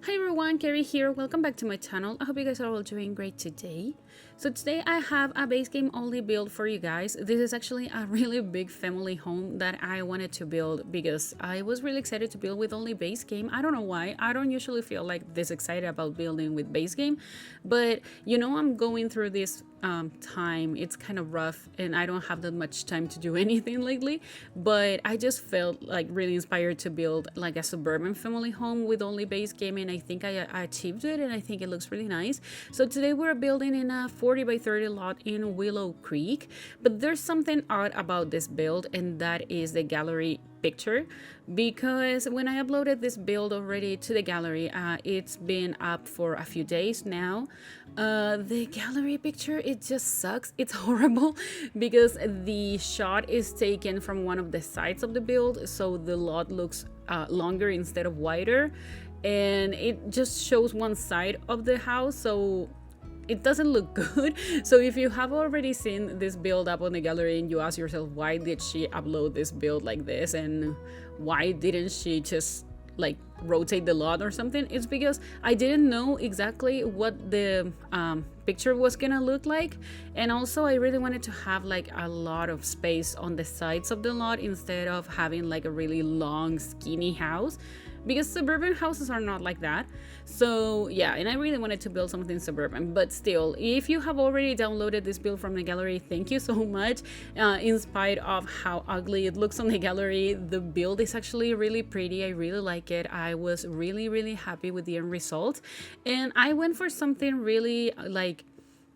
Hi everyone, Kaary here. Welcome back to my channel. I hope you guys are all doing great today. So today I have a base game only build for you guys. This is actually a really big family home that I wanted to build because I was really excited to build with only base game. I don't know why. I don't usually feel like this excited about building with base game, but you know, I'm going through this time. It's kind of rough and I don't have that much time to do anything lately, but I just felt like really inspired to build like a suburban family home with only base game, and I think I achieved it, and I think it looks really nice. So today we're building in a 40 by 30 lot in Willow Creek, but there's something odd about this build, and that is the gallery picture, because when I uploaded this build already to the gallery, it's been up for a few days now. The gallery picture, it just sucks. It's horrible because the shot is taken from one of the sides of the build, so the lot looks longer instead of wider, and it just shows one side of the house, so it doesn't look good. So if you have already seen this build up on the gallery and you ask yourself, why did she upload this build like this, and why didn't she just like rotate the lot or something, it's because I didn't know exactly what the picture was gonna look like, and also I really wanted to have like a lot of space on the sides of the lot instead of having like a really long skinny house, because suburban houses are not like that. So yeah, and I really wanted to build something suburban. But still, if you have already downloaded this build from the gallery, thank you so much. In spite of how ugly it looks on the gallery, the build is actually really pretty. I really like it. I was really happy with the end result, and I went for something really like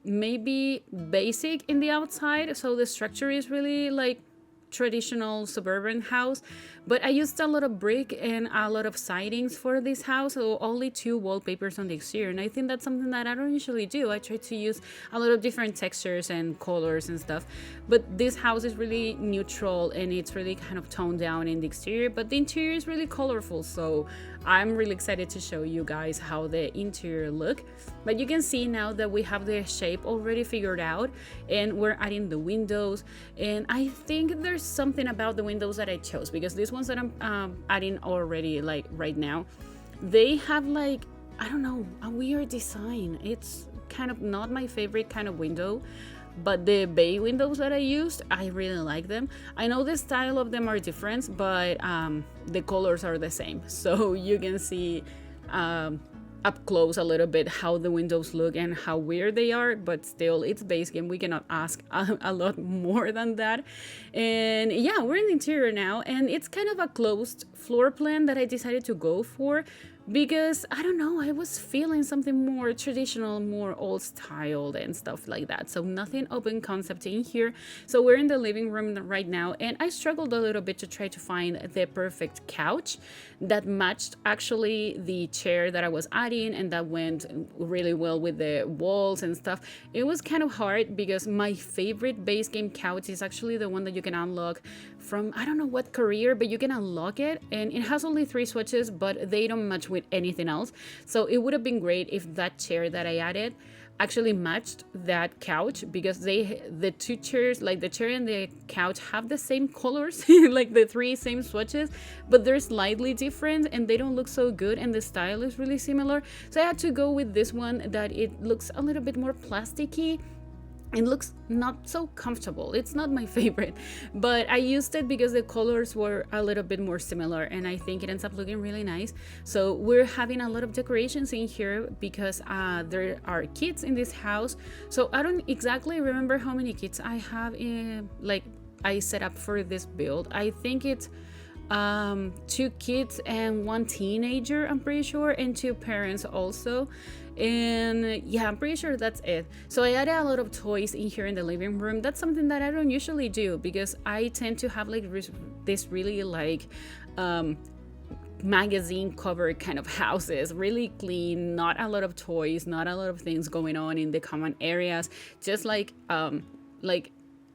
maybe basic in the outside, so the structure is really like traditional suburban house, but I used a lot of brick and a lot of sidings for this house, so only 2 wallpapers on the exterior, and I think that's something that I don't usually do. I try to use a lot of different textures and colors and stuff, but this house is really neutral and it's really kind of toned down in the exterior, but the interior is really colorful, so I'm really excited to show you guys how the interior look. But you can see now that we have the shape already figured out, and we're adding the windows, and I think there's something about the windows that I chose, because these ones that I'm adding already like right now, they have like, I don't know, a weird design. It's kind of not my favorite kind of window, but the bay windows that I used, I really like them. I know the style of them are different, but the colors are the same, so you can see up close a little bit how the windows look and how weird they are, but still, it's base game. We cannot ask a lot more than that. And yeah, we're in the interior now, and it's kind of a closed floor plan that I decided to go for, because I don't know, I was feeling something more traditional, more old styled and stuff like that. So nothing open concept in here. So we're in the living room right now, and I struggled a little bit to try to find the perfect couch that matched actually the chair that I was adding, and that went really well with the walls and stuff. It was kind of hard because my favorite base game couch is actually the one that you can unlock from, I don't know what career, but you can unlock it, and it has only 3 switches, but they don't match with anything else. So it would have been great if that chair that I added actually matched that couch, because the 2 chairs, like the chair and the couch, have the same colors like the 3 same swatches, but they're slightly different and they don't look so good, and the style is really similar. So I had to go with this one that it looks a little bit more plasticky. It looks not so comfortable. It's not my favorite, but I used it because the colors were a little bit more similar, and I think it ends up looking really nice. So we're having a lot of decorations in here because there are kids in this house. So I don't exactly remember how many kids I have like I set up for this build. I think it's 2 kids and 1 teenager, I'm pretty sure, and 2 parents also. And yeah, I'm pretty sure that's it. So I added a lot of toys in here in the living room. That's something that I don't usually do, because I tend to have like this really like magazine cover kind of houses, really clean, not a lot of toys, not a lot of things going on in the common areas, just like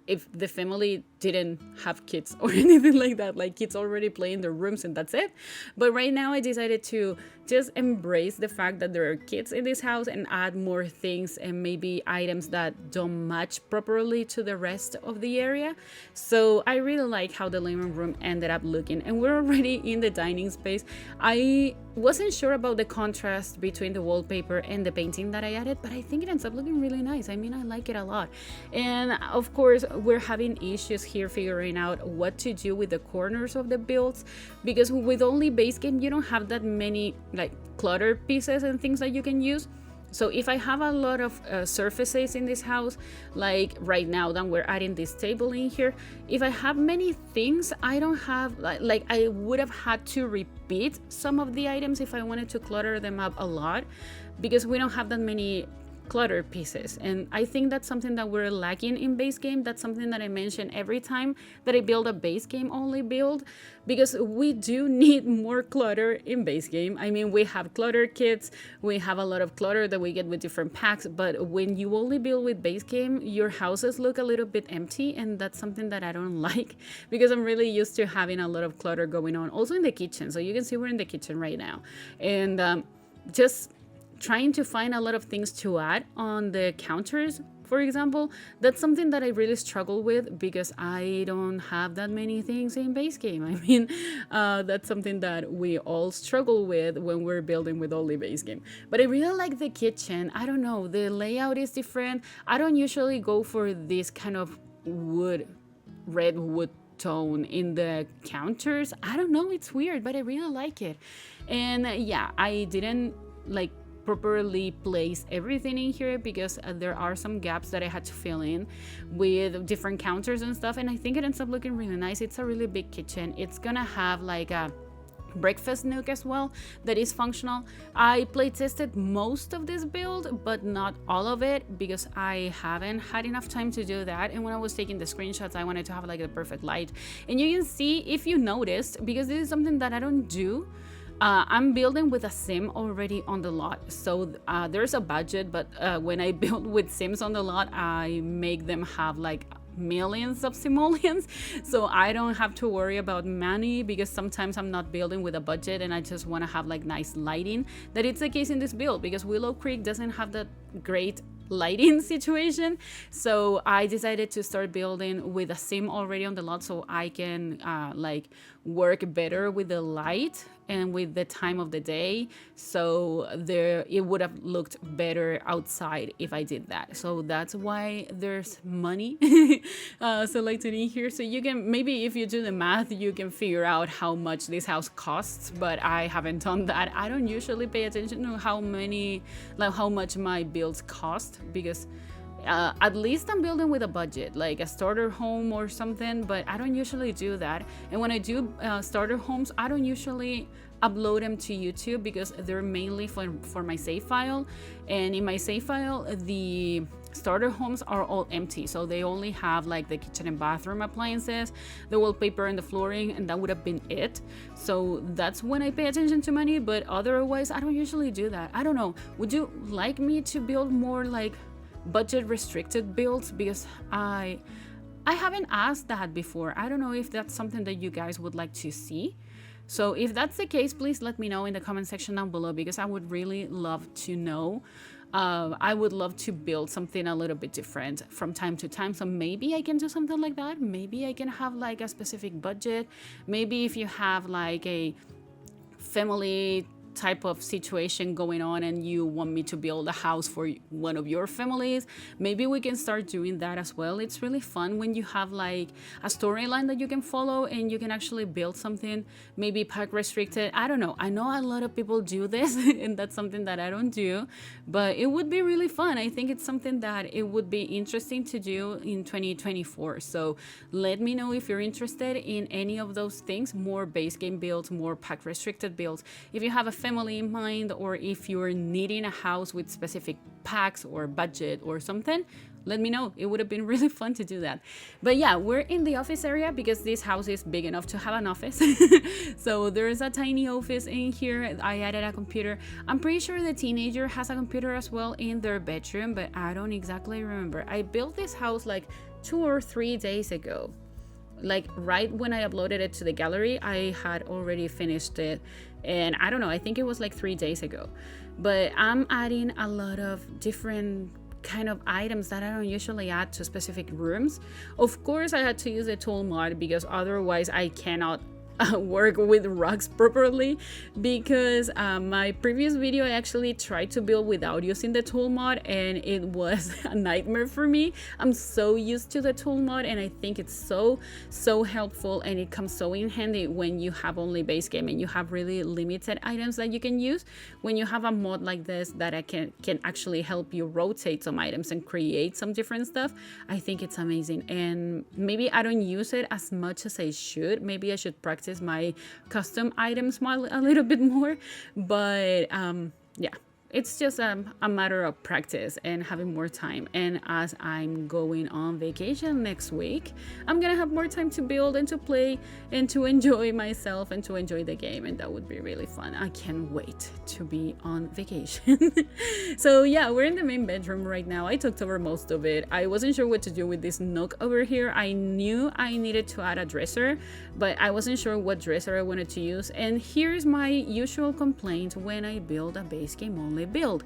if the family didn't have kids or anything like that. Like kids already play in their rooms and that's it. But right now I decided to just embrace the fact that there are kids in this house and add more things and maybe items that don't match properly to the rest of the area. So I really like how the living room ended up looking, and we're already in the dining space. I wasn't sure about the contrast between the wallpaper and the painting that I added, but I think it ends up looking really nice. I mean, I like it a lot. And of course, we're having issues here figuring out what to do with the corners of the builds, because with only base game, you don't have that many like clutter pieces and things that you can use. So if I have a lot of surfaces in this house, like right now that we're adding this table in here, if I have many things, I don't have like I would have had to repeat some of the items if I wanted to clutter them up a lot, because we don't have that many clutter pieces. And I think that's something that we're lacking in base game. That's something that I mention every time that I build a base game only build, because we do need more clutter in base game. I mean, we have clutter kits, we have a lot of clutter that we get with different packs, but when you only build with base game, your houses look a little bit empty, and that's something that I don't like, because I'm really used to having a lot of clutter going on. Also in the kitchen, so you can see we're in the kitchen right now, and just trying to find a lot of things to add on the counters, for example. That's something that I really struggle with, because I don't have that many things in base game. I mean, that's something that we all struggle with when we're building with only base game. But I really like the kitchen. I don't know, the layout is different. I don't usually go for this kind of red wood tone in the counters. I don't know, it's weird, but I really like it. And yeah, I didn't like properly place everything in here, because there are some gaps that I had to fill in with different counters and stuff, and I think it ends up looking really nice. It's a really big kitchen. It's gonna have like a breakfast nook as well that is functional. I play tested most of this build, but not all of it, because I haven't had enough time to do that. And when I was taking the screenshots, I wanted to have like a perfect light. And you can see, if you noticed, because this is something that I don't do, I'm building with a sim already on the lot. So there's a budget, but when I build with sims on the lot, I make them have like millions of simoleons, so I don't have to worry about money, because sometimes I'm not building with a budget and I just want to have like nice lighting. That it's the case in this build, because Willow Creek doesn't have that great lighting situation. So I decided to start building with a sim already on the lot, so I can like work better with the light and with the time of the day. So it would have looked better outside if I did that. So that's why there's money selected in here. So you can, maybe if you do the math, you can figure out how much this house costs, but I haven't done that. I don't usually pay attention to how much my builds cost, because at least I'm building with a budget, like a starter home or something, but I don't usually do that. And when I do starter homes, I don't usually upload them to YouTube, because they're mainly for my save file. And in my save file, the starter homes are all empty, so they only have like the kitchen and bathroom appliances, the wallpaper and the flooring, and that would have been it. So that's when I pay attention to money, but otherwise I don't usually do that. I don't know, would you like me to build more like budget restricted builds? Because I haven't asked that before. I don't know if that's something that you guys would like to see. So if that's the case, please let me know in the comment section down below, because I would really love to know. I would love to build something a little bit different from time to time. So maybe I can do something like that. Maybe I can have like a specific budget. Maybe if you have like a family type of situation going on and you want me to build a house for one of your families, maybe we can start doing that as well. It's really fun when you have like a storyline that you can follow and you can actually build something, maybe pack restricted. I don't know, I know a lot of people do this and that's something that I don't do, but it would be really fun. I think it's something that it would be interesting to do in 2024. So let me know if you're interested in any of those things, more base game builds, more pack restricted builds. If you have a family in mind, or if you're needing a house with specific packs or budget or something, let me know. It would have been really fun to do that. But yeah, we're in the office area because this house is big enough to have an office. So there's a tiny office in here. I added a computer. I'm pretty sure the teenager has a computer as well in their bedroom, but I don't exactly remember. I built this house like 2 or 3 days ago. like right when I uploaded it to the gallery, I had already finished it. And I don't know, I think it was like 3 days ago. But I'm adding a lot of different kind of items that I don't usually add to specific rooms. Of course, I had to use the tool mod because otherwise I cannot work with rocks properly, because my previous video I actually tried to build without using the tool mod and it was a nightmare for me. I'm so used to the tool mod and I think it's so helpful, and it comes so in handy when you have only base game and you have really limited items that you can use. When you have a mod like this that I can actually help you rotate some items and create some different stuff, I think it's amazing. And maybe I don't use it as much as I should. Maybe I should practice my custom items a little bit more, but yeah, it's just a matter of practice and having more time. And as I'm going on vacation next week, I'm gonna have more time to build and to play and to enjoy myself and to enjoy the game, and that would be really fun. I can't wait to be on vacation. So yeah, we're in the main bedroom right now. I took over most of it. I wasn't sure what to do with this nook over here. I knew I needed to add a dresser, but I wasn't sure what dresser I wanted to use. And here's my usual complaint when I build a base game only build: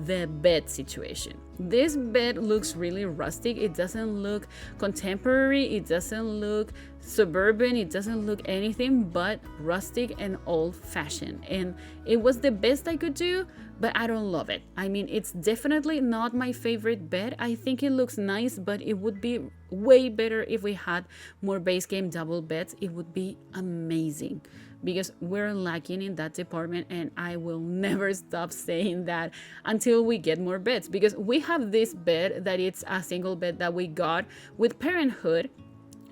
the bed situation. This bed looks really rustic. It doesn't look contemporary, it doesn't look suburban, it doesn't look anything but rustic and old-fashioned, and it was the best I could do, but I don't love it. I mean, it's definitely not my favorite bed. I think it looks nice, but it would be way better if we had more base game double beds. It would be amazing, because we're lacking in that department, and I will never stop saying that until we get more beds, because we have this bed that it's a single bed that we got with Parenthood,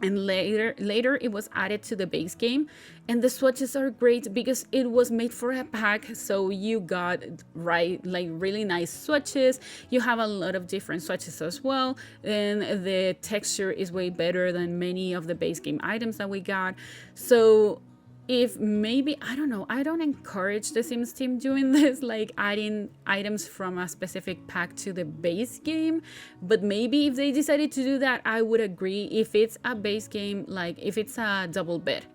and later it was added to the base game. And the swatches are great because it was made for a pack, so you got like really nice swatches. You have a lot of different swatches as well, and the texture is way better than many of the base game items that we got. So if maybe, I don't know, I don't encourage the Sims team doing this, like adding items from a specific pack to the base game, but maybe if they decided to do that, I would agree. If it's a base game, like if it's a double bed.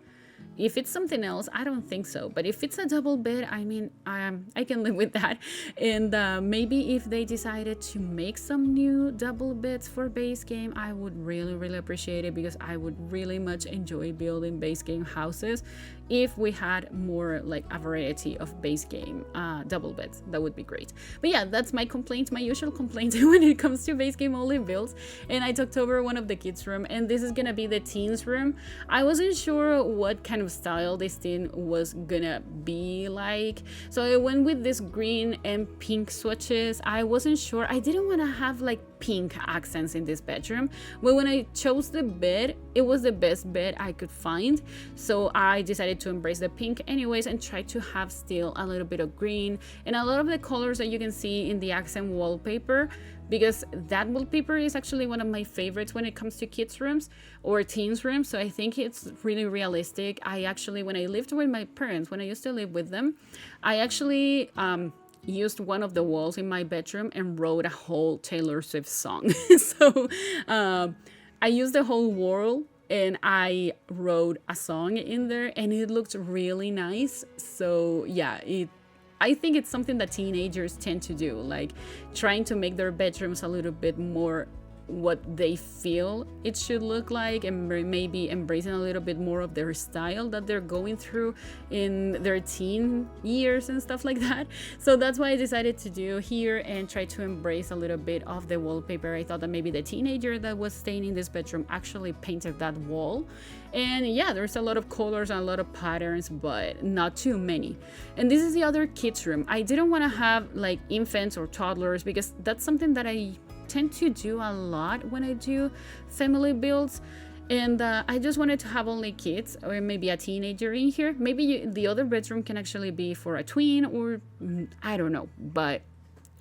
If it's something else, I don't think so. But if it's a double bed, I mean, I can live with that. And maybe if they decided to make some new double beds for base game, I would really appreciate it, because I would really much enjoy building base game houses if we had more like a variety of base game double beds. That would be great. But yeah, that's my complaint, my usual complaint when it comes to base game only builds. And I took over one of the kids' room, and this is gonna be the teens room. I wasn't sure what kind of style this teen was gonna be like, so I went with this green and pink swatches. I wasn't sure, I didn't want to have like pink accents in this bedroom, but when I chose the bed, it was the best bed I could find, so I decided to embrace the pink anyways and try to have still a little bit of green and a lot of the colors that you can see in the accent wallpaper, because that wallpaper is actually one of my favorites when it comes to kids rooms or teens rooms. So I think it's really realistic. I actually, when I lived with my parents, when I used to live with them, I actually used one of the walls in my bedroom and wrote a whole Taylor Swift song. So I used the whole wall and I wrote a song in there, and it looked really nice. So yeah, I think it's something that teenagers tend to do, like trying to make their bedrooms a little bit more what they feel it should look like, and maybe embracing a little bit more of their style that they're going through in their teen years and stuff like that. So that's why I decided to do here and try to embrace a little bit of the wallpaper. I thought that maybe the teenager that was staying in this bedroom actually painted that wall. And yeah, there's a lot of colors and a lot of patterns, but not too many. And this is the other kids room. I didn't want to have like infants or toddlers, because that's something that I tend to do a lot when I do family builds, and I just wanted to have only kids or maybe a teenager in here. Maybe the other bedroom can actually be for a tween, or I don't know, but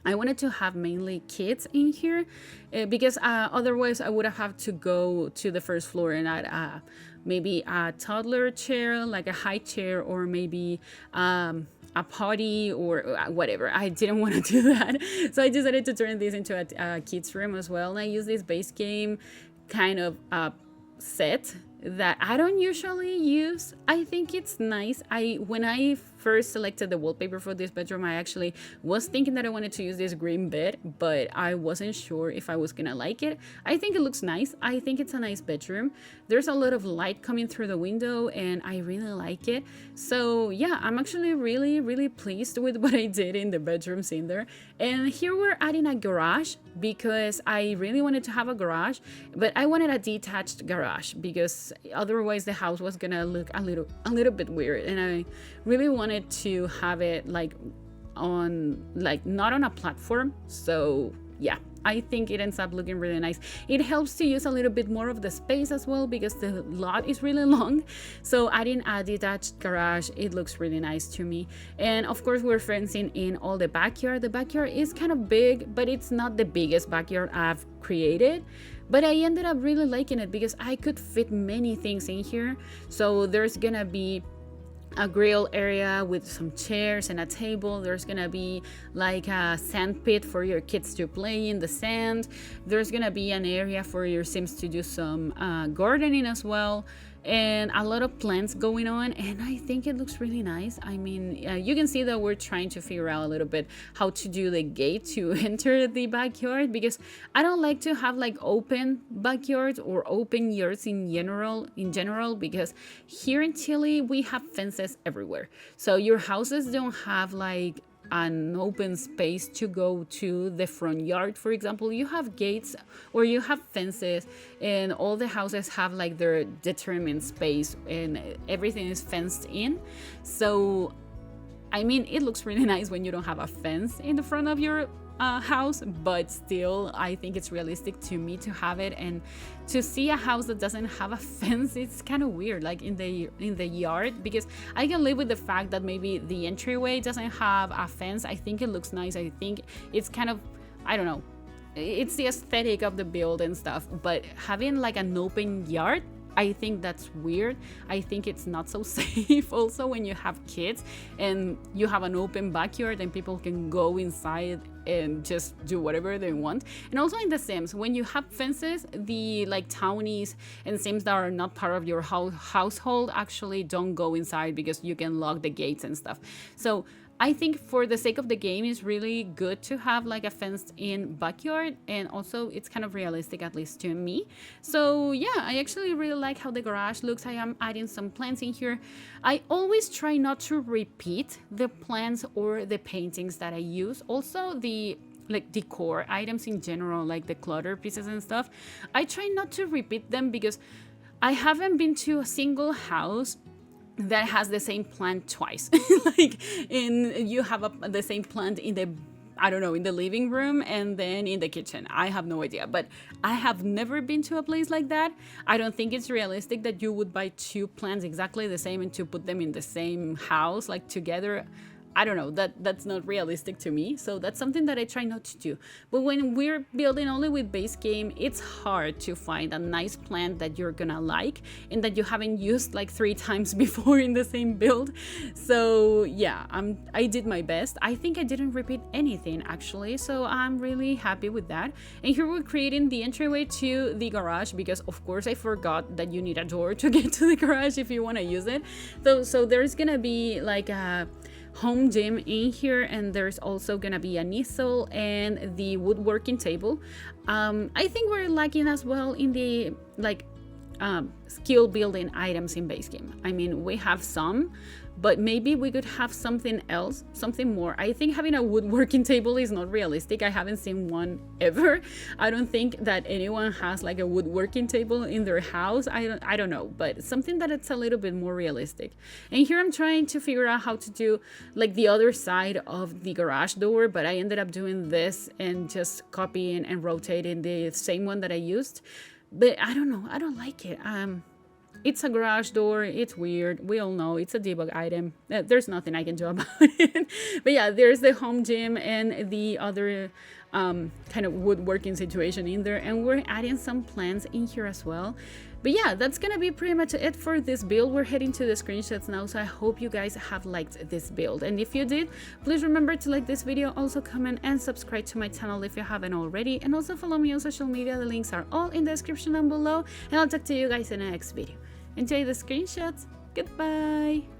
I wanted to have mainly kids in here, because otherwise I would have to go to the first floor and add maybe a toddler chair, like a high chair, or maybe a potty or whatever. I didn't want to do that, so I decided to turn this into a kids room as well. And I use this base game kind of set that I don't usually use. I think it's nice. When I first selected the wallpaper for this bedroom, I actually was thinking that I wanted to use this green bed, but I wasn't sure if I was gonna like it. I think it looks nice. I think it's a nice bedroom. There's a lot of light coming through the window and I really like it. So yeah, I'm actually really pleased with what I did in the bedrooms in there. And here we're adding a garage because I really wanted to have a garage, but I wanted a detached garage because otherwise the house was gonna look a little bit weird, and I really wanted to have it like on, like, not on a platform. So yeah, I think it ends up looking really nice. It helps to use a little bit more of the space as well because the lot is really long. So adding a detached garage, it looks really nice to me. And of course we're fencing in all the backyard. The backyard is kind of big, but it's not the biggest backyard I've created. But I ended up really liking it because I could fit many things in here. So there's gonna be a grill area with some chairs and a table. There's gonna be like a sand pit for your kids to play in the sand. There's gonna be an area for your Sims to do some gardening as well, and a lot of plants going on, and I think it looks really nice. I mean, you can see that we're trying to figure out a little bit how to do the gate to enter the backyard, because I don't like to have like open backyards or open yards in general, because here in Chile we have fences everywhere. So your houses don't have like an open space to go to the front yard. For example, you have gates or you have fences, and all the houses have like their determined space and everything is fenced in. So I mean, it looks really nice when you don't have a fence in the front of your house, but still I think it's realistic to me to have it. And to see a house that doesn't have a fence, it's kind of weird, like in the yard, because I can live with the fact that maybe the entryway doesn't have a fence. I think it looks nice. I think it's kind of, I don't know, it's the aesthetic of the build and stuff, but having like an open yard, I think that's weird. I think it's not so safe also when you have kids and you have an open backyard and people can go inside and just do whatever they want. And also in the Sims, when you have fences, the like townies and Sims that are not part of your household actually don't go inside because you can lock the gates and stuff. So I think for the sake of the game, it's really good to have like a fenced in backyard, and also it's kind of realistic, at least to me. So yeah, I actually really like how the garage looks. I am adding some plants in here. I always try not to repeat the plants or the paintings that I use. Also the like decor items in general, like the clutter pieces and stuff, I try not to repeat them because I haven't been to a single house that has the same plant twice. Like you have the same plant in the, I don't know, in the living room and then in the kitchen. I have no idea, but I have never been to a place like that. I don't think it's realistic that you would buy two plants exactly the same and to put them in the same house like together. I don't know, that's not realistic to me. So that's something that I try not to do. But when we're building only with base game, it's hard to find a nice plant that you're gonna like and that you haven't used like 3 times before in the same build. So yeah, I did my best. I think I didn't repeat anything actually, so I'm really happy with that. And here we're creating the entryway to the garage because of course I forgot that you need a door to get to the garage if you want to use it. So there's gonna be like a home gym in here, and there's also gonna be an easel and the woodworking table. I think we're lacking as well in the like skill building items in base game. I mean, we have some, but maybe we could have something else, something more. I think having a woodworking table is not realistic. I haven't seen one ever. I don't think that anyone has like a woodworking table in their house. I don't know, but something that it's a little bit more realistic. And here I'm trying to figure out how to do like the other side of the garage door, but I ended up doing this and just copying and rotating the same one that I used. But I don't know, I don't like it. It's a garage door. It's weird. We all know it's a debug item. There's nothing I can do about it. But yeah, there's the home gym and the other kind of woodworking situation in there, and we're adding some plants in here as well. But yeah, that's gonna be pretty much it for this build. We're heading to the screenshots now, so I hope you guys have liked this build, and if you did, please remember to like this video, also comment and subscribe to my channel if you haven't already, and also follow me on social media. The links are all in the description down below, and I'll talk to you guys in the next video. Enjoy the screenshots. Goodbye.